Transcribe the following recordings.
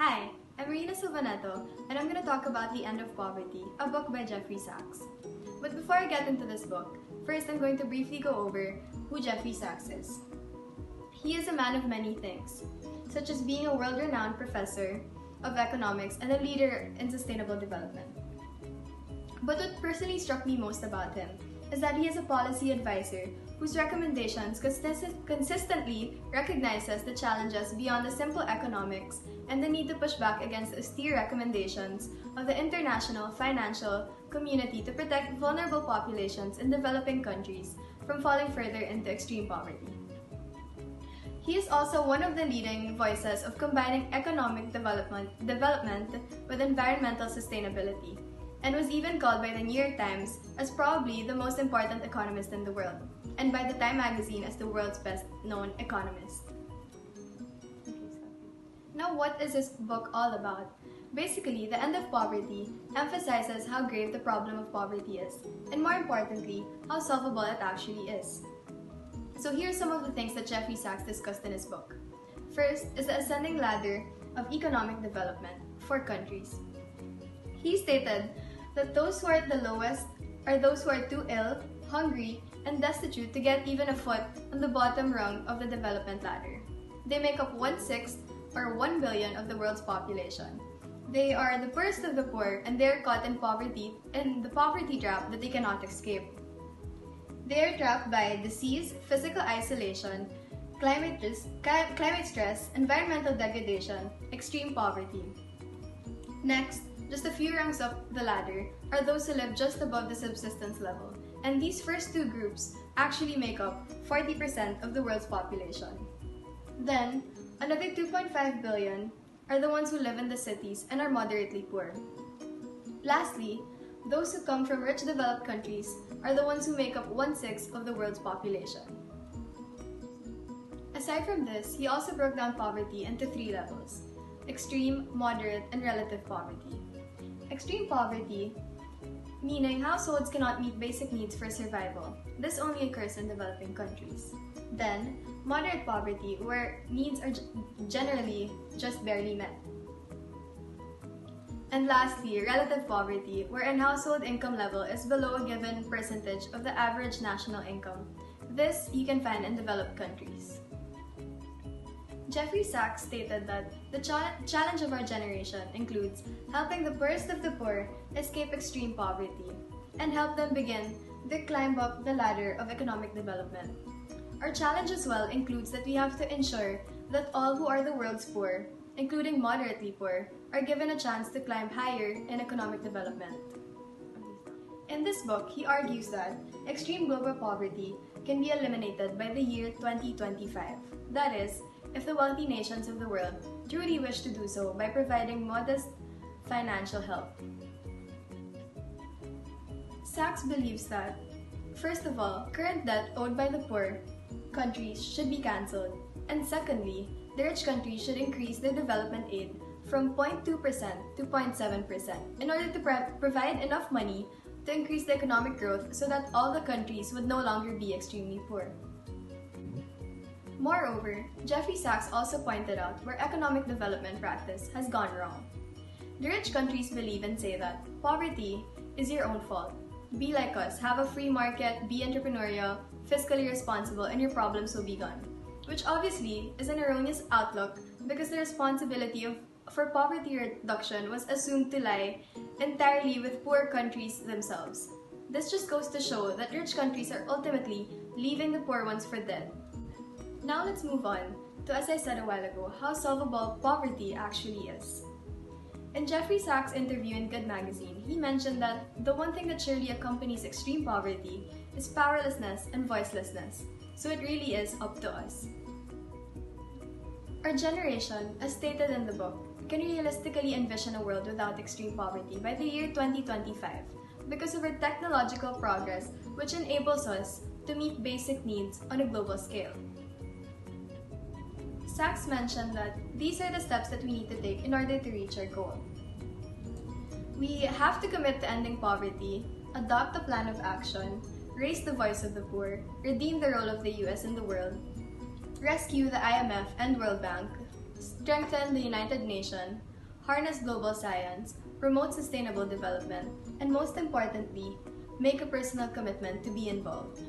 Hi, I'm Marina Silvaneto, and I'm going to talk about The End of Poverty, a book by Jeffrey Sachs. But before I get into this book, first I'm going to briefly go over who Jeffrey Sachs is. He is a man of many things, such as being a world-renowned professor of economics and a leader in sustainable development. But what personally struck me most about him is that he is a policy advisor whose recommendations consistently recognizes the challenges beyond the simple economics and the need to push back against austere recommendations of the international financial community to protect vulnerable populations in developing countries from falling further into extreme poverty. He is also one of the leading voices of combining economic development with environmental sustainability, and was even called by the New York Times as probably the most important economist in the world, and by the Time magazine as the world's best-known economist. Now, what is this book all about? Basically, The End of Poverty emphasizes how grave the problem of poverty is, and more importantly, how solvable it actually is. So here are some of the things that Jeffrey Sachs discussed in his book. First is the ascending ladder of economic development for countries. He stated that those who are at the lowest are those who are too ill, hungry, and destitute to get even a foot on the bottom rung of the development ladder. They make up 1/6 or 1 billion of the world's population. They are the poorest of the poor, and they are caught in the poverty trap that they cannot escape. They are trapped by disease, physical isolation, climate stress, environmental degradation, extreme poverty. Next, just a few rungs up the ladder are those who live just above the subsistence level, and these first two groups actually make up 40% of the world's population. Then, another 2.5 billion are the ones who live in the cities and are moderately poor. Lastly, those who come from rich developed countries are the ones who make up 1/6 of the world's population. Aside from this, he also broke down poverty into 3 levels: extreme, moderate, and relative poverty. Extreme poverty, meaning households cannot meet basic needs for survival. This only occurs in developing countries. Then, moderate poverty, where needs are generally just barely met. And lastly, relative poverty, where a household income level is below a given percentage of the average national income. This you can find in developed countries. Jeffrey Sachs stated that the challenge of our generation includes helping the poorest of the poor escape extreme poverty and help them begin their climb up the ladder of economic development. Our challenge as well includes that we have to ensure that all who are the world's poor, including moderately poor, are given a chance to climb higher in economic development. In this book, he argues that extreme global poverty can be eliminated by the year 2025. That is, if the wealthy nations of the world truly wish to do so by providing modest financial help. Sachs believes that, first of all, current debt owed by the poor countries should be cancelled, and secondly, the rich countries should increase their development aid from 0.2% to 0.7% in order to provide enough money to increase the economic growth so that all the countries would no longer be extremely poor. Moreover, Jeffrey Sachs also pointed out where economic development practice has gone wrong. The rich countries believe and say that poverty is your own fault. Be like us, have a free market, be entrepreneurial, fiscally responsible, and your problems will be gone. Which obviously is an erroneous outlook because the responsibility for poverty reduction was assumed to lie entirely with poor countries themselves. This just goes to show that rich countries are ultimately leaving the poor ones for dead. Now let's move on to, as I said a while ago, how solvable poverty actually is. In Jeffrey Sachs' interview in Good magazine, he mentioned that the one thing that surely accompanies extreme poverty is powerlessness and voicelessness, so it really is up to us. Our generation, as stated in the book, can realistically envision a world without extreme poverty by the year 2025 because of our technological progress, which enables us to meet basic needs on a global scale. Sachs mentioned that these are the steps that we need to take in order to reach our goal. We have to commit to ending poverty, adopt a plan of action, raise the voice of the poor, redeem the role of the US in the world, rescue the IMF and World Bank, strengthen the United Nations, harness global science, promote sustainable development, and most importantly, make a personal commitment to be involved.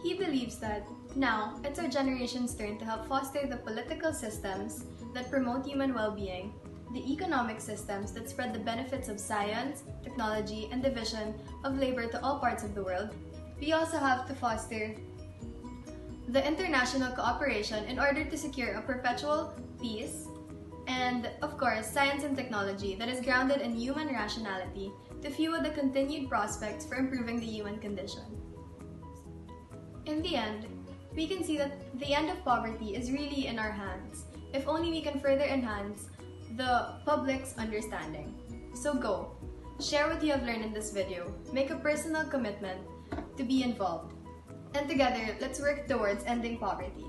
He believes that now it's our generation's turn to help foster the political systems that promote human well-being, the economic systems that spread the benefits of science, technology, and division of labor to all parts of the world. We also have to foster the international cooperation in order to secure a perpetual peace, and, of course, science and technology that is grounded in human rationality to fuel the continued prospects for improving the human condition. In the end, we can see that the end of poverty is really in our hands, if only we can further enhance the public's understanding. So go, share what you have learned in this video, make a personal commitment to be involved, and together, let's work towards ending poverty.